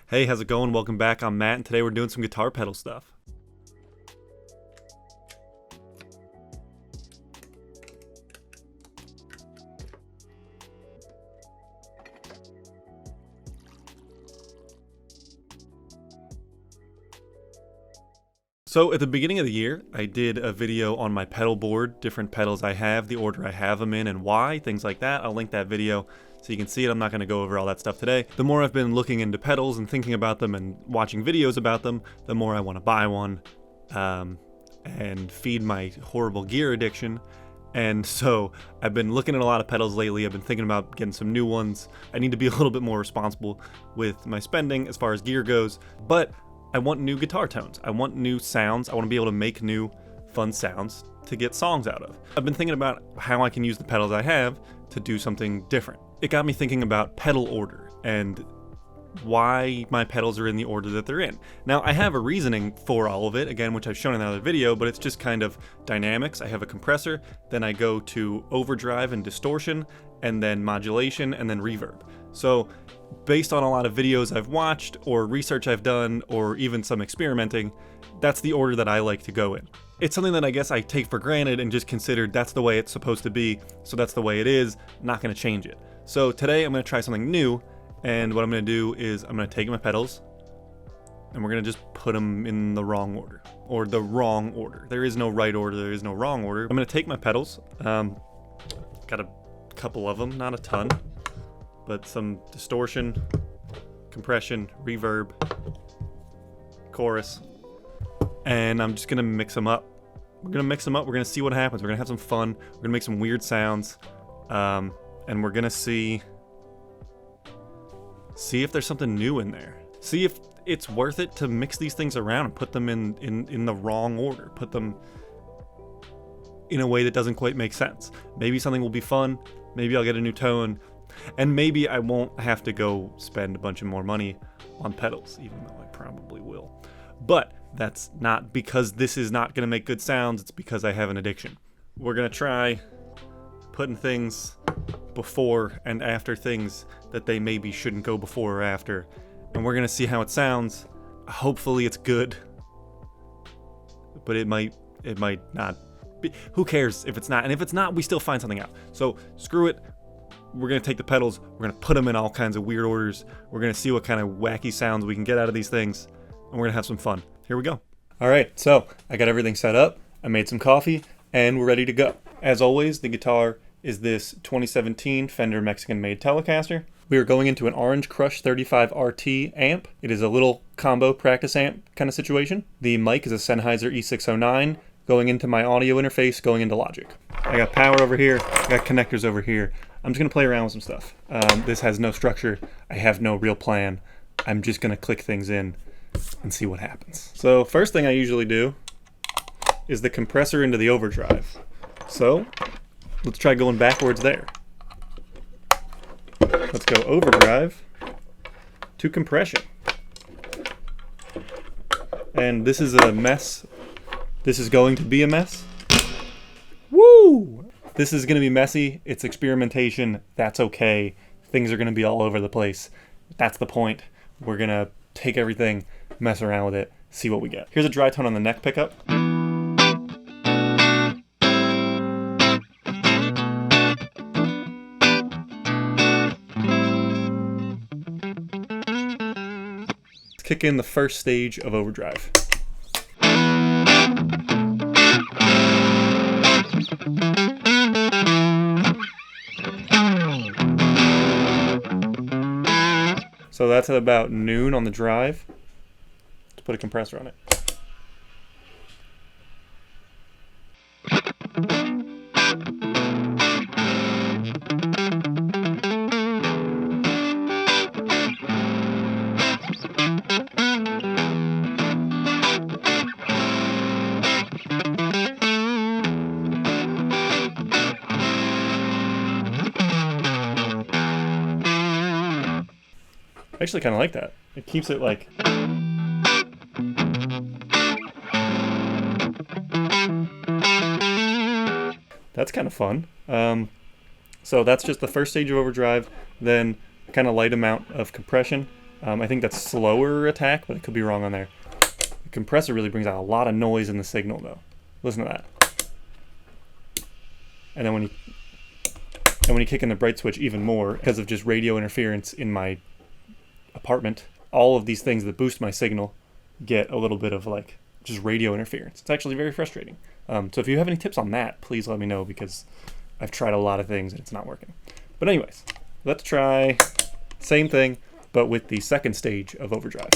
Hey, how's it going? Welcome back. I'm Matt, and today we're doing some guitar pedal stuff. So at the beginning of the year, I did a video on my pedal board, different pedals I have, the order I have them in, and why, things like that. I'll link that video so you can see it. I'm not going to go over all that stuff today. The more I've been looking into pedals and thinking about them and watching videos about them, the more I want to buy one and feed my horrible gear addiction. And so I've been looking at a lot of pedals lately. I've been thinking about getting some new ones. I need to be a little bit more responsible with my spending as far as gear goes, but I want new guitar tones. I want new sounds. I want to be able to make new fun sounds to get songs out of. I've been thinking about how I can use the pedals I have to do something different. It got me thinking about pedal order and why my pedals are in the order that they're in. Now, I have a reasoning for all of it, again, which I've shown in another video, but it's just kind of dynamics. I have a compressor, then I go to overdrive and distortion, and then modulation, and then reverb. So based on a lot of videos I've watched or research I've done or even some experimenting, that's the order that I like to go in. It's something that I guess I take for granted and just considered that's the way it's supposed to be, so that's the way it is, not going to change it. So today I'm going to try something new, and what I'm going to do is I'm going to take my pedals and we're going to just put them in the wrong order, or the wrong order. There is no right order, there is no wrong order. I'm going to take my pedals, got a couple of them, not a ton, but some distortion, compression, reverb, chorus, and I'm just gonna mix them up. We're gonna mix them up, we're gonna see what happens. We're gonna have some fun, we're gonna make some weird sounds, and we're gonna see if there's something new in there. See if it's worth it to mix these things around and put them in the wrong order, put them in a way that doesn't quite make sense. Maybe something will be fun, maybe I'll get a new tone, and maybe I won't have to go spend a bunch of more money on pedals, even though I probably will. But that's not because this is not going to make good sounds, it's because I have an addiction. We're going to try putting things before and after things that they maybe shouldn't go before or after, and we're going to see how it sounds. Hopefully it's good, but it might not be. Who cares if it's not? And if it's not, we still find something out. So screw it. We're going to take the pedals, we're going to put them in all kinds of weird orders, we're going to see what kind of wacky sounds we can get out of these things, and we're going to have some fun. Here we go. Alright, so I got everything set up, I made some coffee, and we're ready to go. As always, the guitar is this 2017 Fender Mexican-made Telecaster. We are going into an Orange Crush 35 RT amp. It is a little combo practice amp kind of situation. The mic is a Sennheiser E609, going into my audio interface, going into Logic. I got power over here, I got connectors over here. I'm just going to play around with some stuff. This has no structure. I have no real plan. I'm just going to click things in and see what happens. So first thing I usually do is the compressor into the overdrive. So let's try going backwards there. Let's go overdrive to compression. And this is a mess. This is going to be a mess. Woo! This is going to be messy. It's experimentation. That's okay. Things are going to be all over the place. That's the point. We're going to take everything, mess around with it, see what we get. Here's a dry tone on the neck pickup. Let's kick in the first stage of overdrive. So that's at about noon on the drive. Let's put a compressor on it. I actually kind of like that. It keeps it like... That's kind of fun. So that's just the first stage of overdrive, then kind of light amount of compression, I think that's slower attack, but I could be wrong on there. The compressor really brings out a lot of noise in the signal, though. Listen to that. And then when you kick in the bright switch even more, because of just radio interference in my apartment, all of these things that boost my signal get a little bit of like just radio interference. It's actually very frustrating. So if you have any tips on that, please let me know, because I've tried a lot of things and it's not working. But anyways, let's try same thing, but with the second stage of overdrive.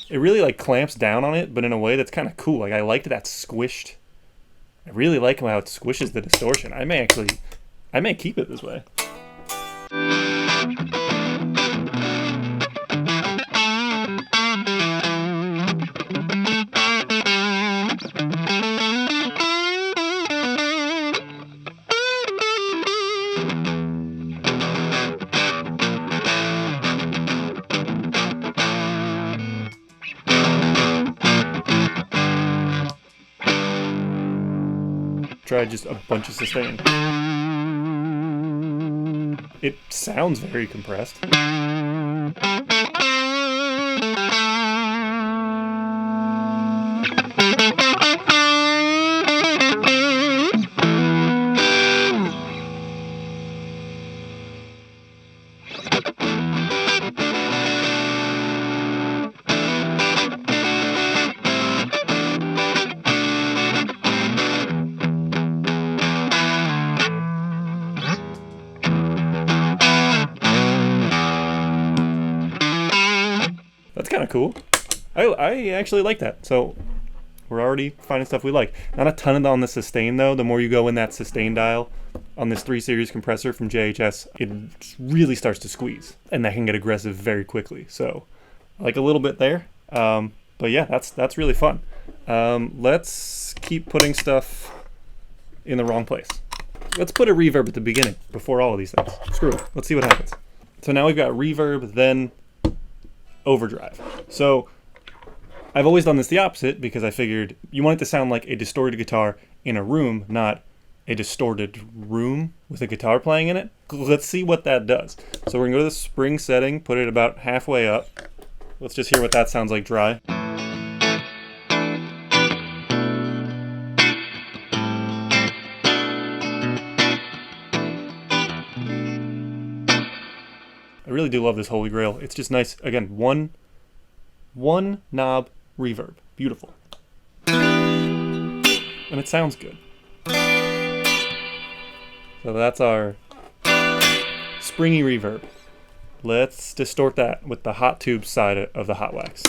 It really like clamps down on it, but in a way that's kind of cool. Like I liked that squished. I really like how it squishes the distortion. I may keep it this way. Try just a bunch of sustain. It sounds very compressed. That's kind of cool. I actually like that. So we're already finding stuff we like. Not a ton on the sustain though. The more you go in that sustain dial on this 3 series compressor from JHS, it really starts to squeeze, and that can get aggressive very quickly. So I like a little bit there. But yeah, that's really fun. Let's keep putting stuff in the wrong place. Let's put a reverb at the beginning before all of these things. Screw it. Let's see what happens. So now we've got reverb, then overdrive. So I've always done this the opposite, because I figured you want it to sound like a distorted guitar in a room, not a distorted room with a guitar playing in it. Let's see what that does. So we're gonna go to the spring setting, put it about halfway up. Let's just hear what that sounds like dry. I really do love this Holy Grail. It's just nice. Again, one knob reverb. Beautiful. And it sounds good. So that's our springy reverb. Let's distort that with the hot tube side of the hot wax.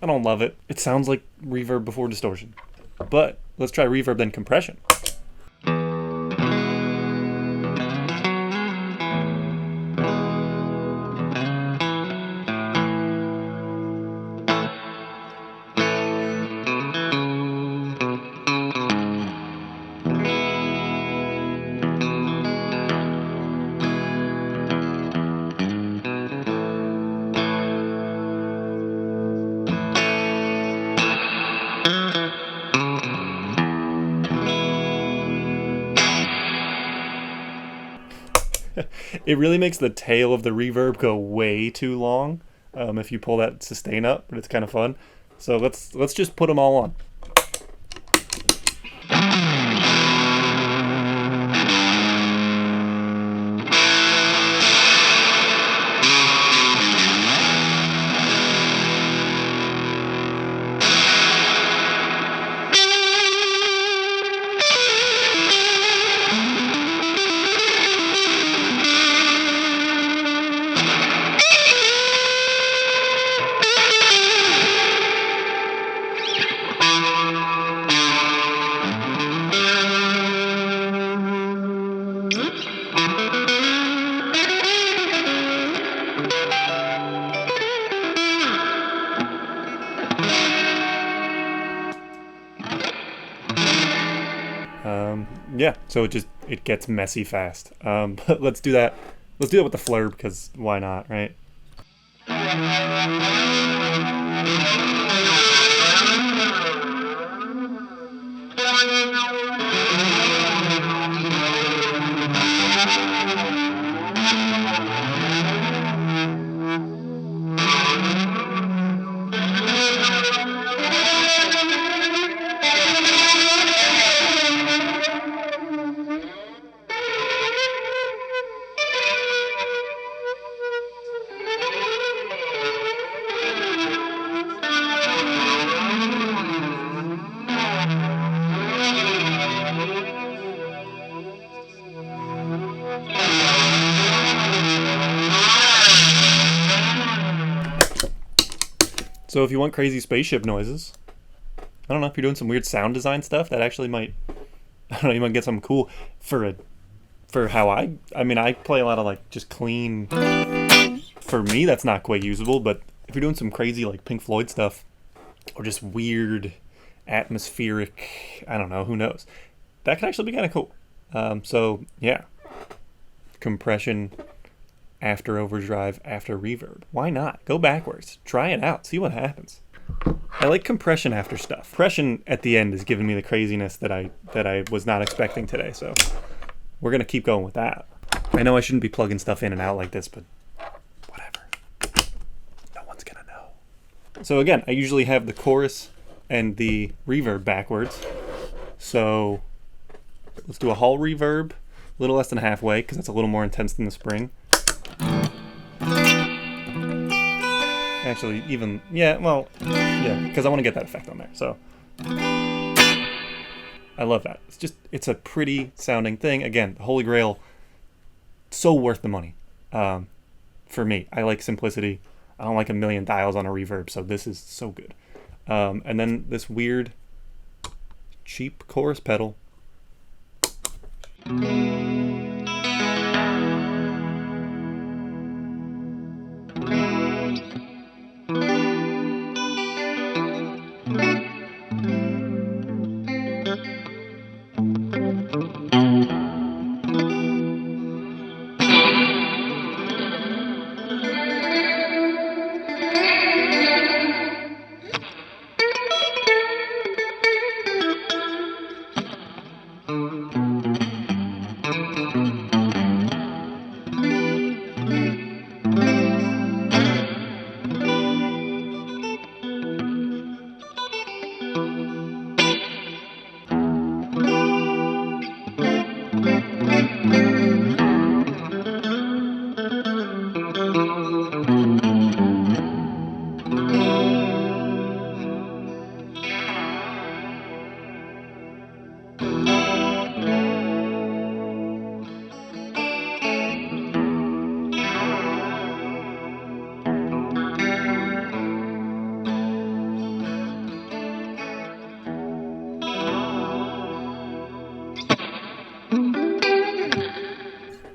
I don't love it. It sounds like reverb before distortion. But let's try reverb then compression. It really makes the tail of the reverb go way too long if you pull that sustain up, but it's kind of fun. So let's just put them all on. yeah, so it gets messy fast. But let's do that. Let's do that with the Fleur, because why not, right? So if you want crazy spaceship noises, I don't know, if you're doing some weird sound design stuff, that actually might, I don't know, you might get something cool for how I mean, I play a lot of like just clean, for me that's not quite usable, but if you're doing some crazy like Pink Floyd stuff, or just weird atmospheric, I don't know, who knows, that could actually be kind of cool. So yeah, compression after overdrive after reverb. Why not? Go backwards. Try it out. See what happens. I like compression after stuff. Compression at the end is giving me the craziness that I was not expecting today, so we're gonna keep going with that. I know I shouldn't be plugging stuff in and out like this, but whatever. No one's gonna know. So again, I usually have the chorus and the reverb backwards. So let's do a hull reverb, a little less than halfway, because that's a little more intense than the spring. Actually, even, yeah, well, yeah, because I want to get that effect on there, so. I love that. It's a pretty sounding thing. Again, the Holy Grail, so worth the money. For me, I like simplicity. I don't like a million dials on a reverb, so this is so good. And then this weird, cheap chorus pedal.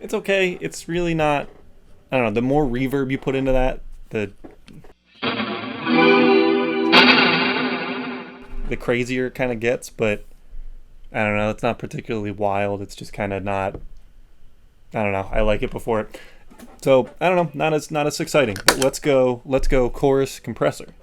It's okay. It's really not, I don't know, the more reverb you put into that, the crazier it kind of gets, but I don't know, it's not particularly wild. It's just kind of not, I don't know, I like it before it. So, I don't know, not as exciting, but let's go chorus compressor.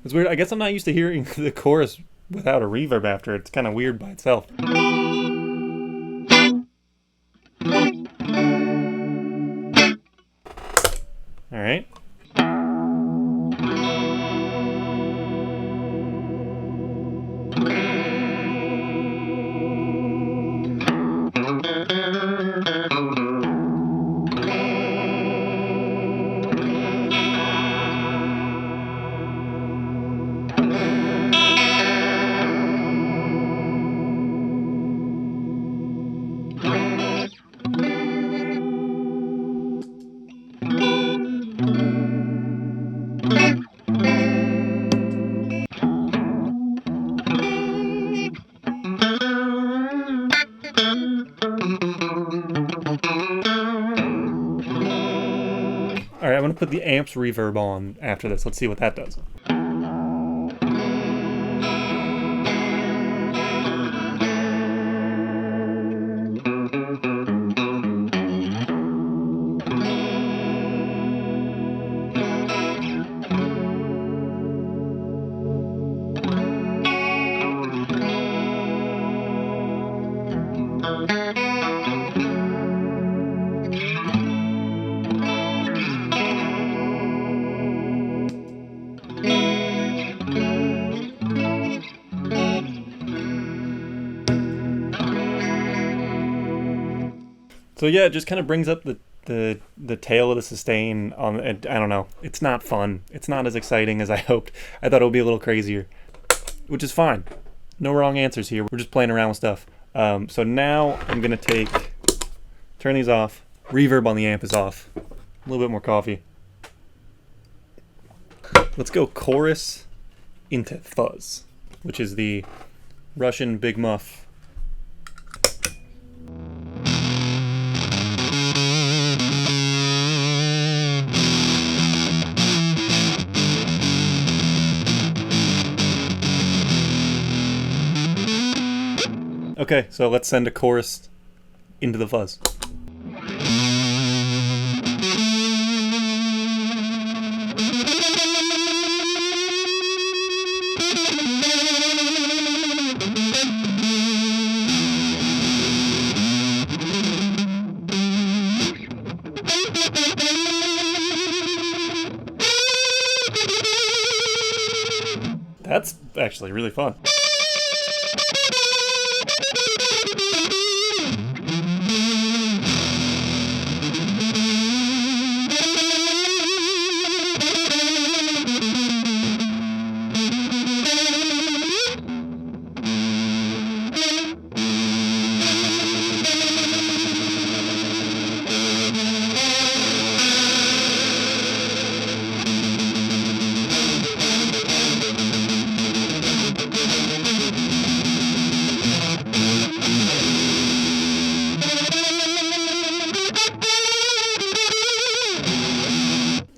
It's weird. I guess I'm not used to hearing the chorus without a reverb after. It's kind of weird by itself. All right. Alright, I'm going to put the amps reverb on after this. Let's see what that does. So yeah, it just kind of brings up the tail of the sustain on. I don't know. It's not fun. It's not as exciting as I hoped. I thought it would be a little crazier, which is fine. No wrong answers here. We're just playing around with stuff. So now I'm gonna turn these off. Reverb on the amp is off. A little bit more coffee. Let's go chorus into fuzz, which is the Russian Big Muff. Okay, so let's send a chorus into the fuzz. That's actually really fun.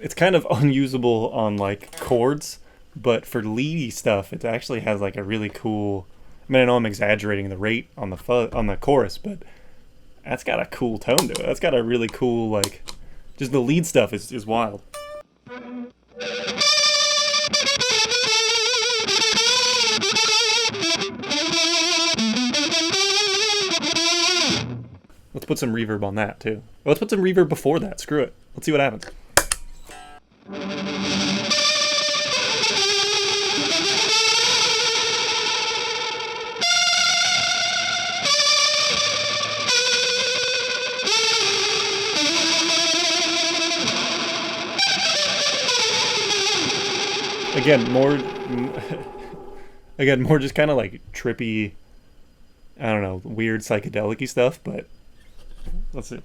It's kind of unusable on like chords, but for leady stuff, it actually has like a really cool. I mean, I know I'm exaggerating the rate on the chorus, but that's got a cool tone to it. That's got a really cool like. Just the lead stuff is wild. Let's put some reverb on that too. Well, let's put some reverb before that. Screw it. Let's see what happens. Again, more just kind of like trippy, I don't know, weird psychedelic-y stuff, but let's see.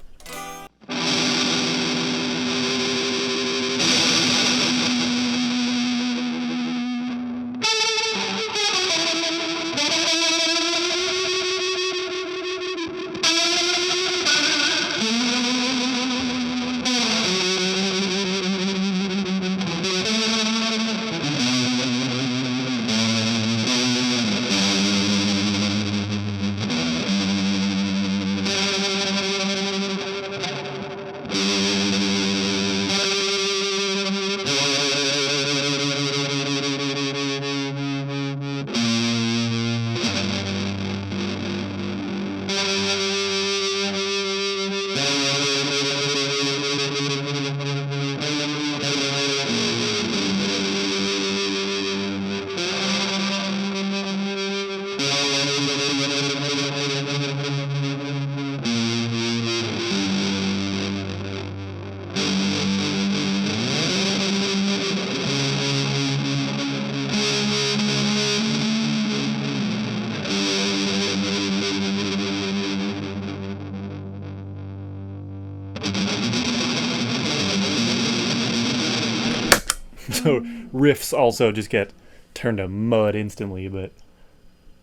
So riffs also just get turned to mud instantly, but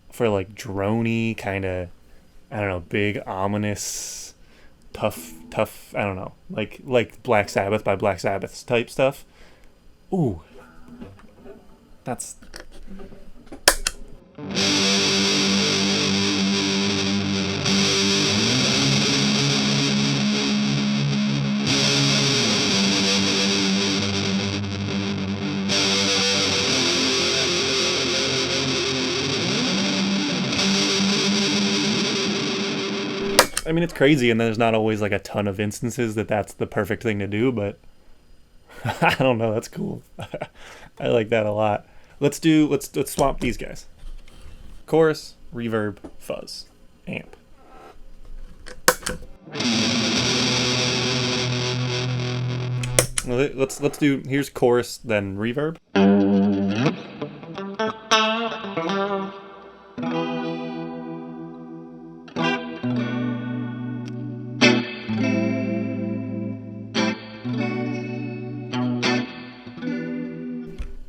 for like droney kind of, I don't know, big, ominous, tough, I don't know, like Black Sabbath by Black Sabbath type stuff. Ooh, that's... I mean, it's crazy, and there's not always like a ton of instances that that's the perfect thing to do, but I don't know, that's cool. I like that a lot. Let's swap these guys. Chorus, reverb, fuzz, amp. Let's do, here's chorus, then reverb.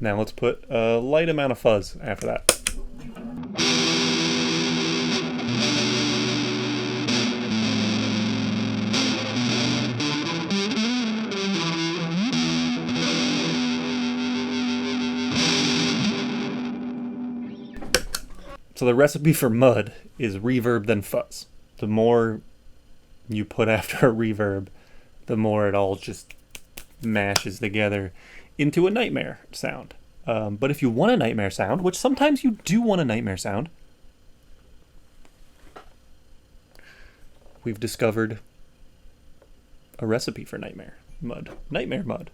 Now let's put a light amount of fuzz after that. So the recipe for mud is reverb then fuzz. The more you put after a reverb, the more it all just mashes together into a nightmare sound. But if you want a nightmare sound, which sometimes you do want a nightmare sound, we've discovered a recipe for nightmare mud. Nightmare mud.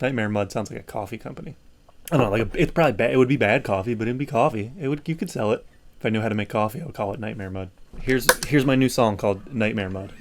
Nightmare mud sounds like a coffee company. I don't know, like it's probably bad. It would be bad coffee, but it'd be coffee. You could sell it. If I knew how to make coffee, I would call it Nightmare Mud. Here's my new song called Nightmare Mud.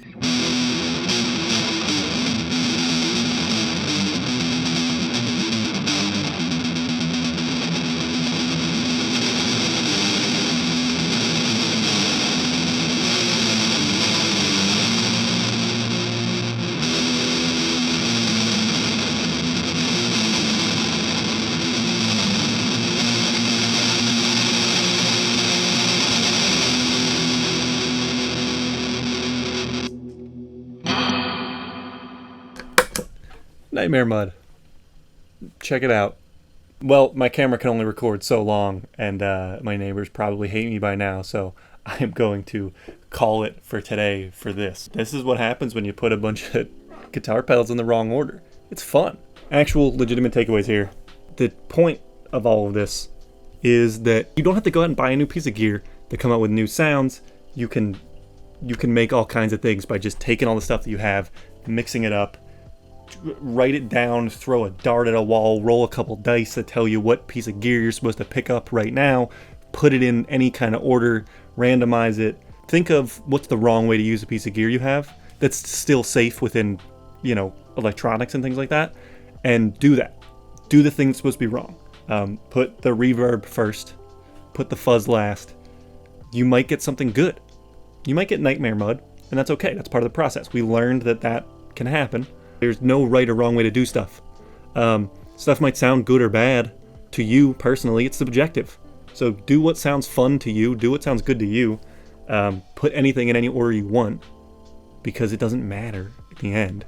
Nightmare Mud. Check it out. Well, my camera can only record so long, and my neighbors probably hate me by now, so I am going to call it for today for this. This is what happens when you put a bunch of guitar pedals in the wrong order. It's fun. Actual legitimate takeaways here. The point of all of this is that you don't have to go out and buy a new piece of gear to come out with new sounds. You can make all kinds of things by just taking all the stuff that you have, mixing it up, write it down, throw a dart at a wall, roll a couple dice that tell you what piece of gear you're supposed to pick up right now, put it in any kind of order, randomize it. Think of what's the wrong way to use a piece of gear you have that's still safe within, electronics and things like that, and do that. Do the thing that's supposed to be wrong. Put the reverb first, put the fuzz last. You might get something good. You might get Nightmare Mud, and that's okay. That's part of the process. We learned that can happen. There's no right or wrong way to do stuff. Stuff might sound good or bad to you personally. It's subjective. So do what sounds fun to you. Do what sounds good to you. Put anything in any order you want, because it doesn't matter at the end.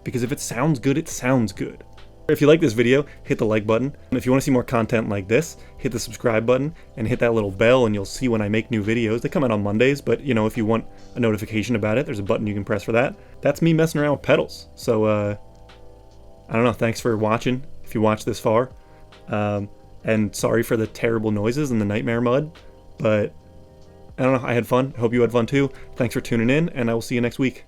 Because if it sounds good, it sounds good. If you like this video, hit the like button. And if you want to see more content like this, hit the subscribe button and hit that little bell, and you'll see when I make new videos. They come out on Mondays, but if you want a notification about it, there's a button you can press for that. That's me messing around with pedals. So, I don't know. Thanks for watching, if you watched this far. And sorry for the terrible noises and the Nightmare Mud, but I don't know. I had fun. I hope you had fun too. Thanks for tuning in, and I will see you next week.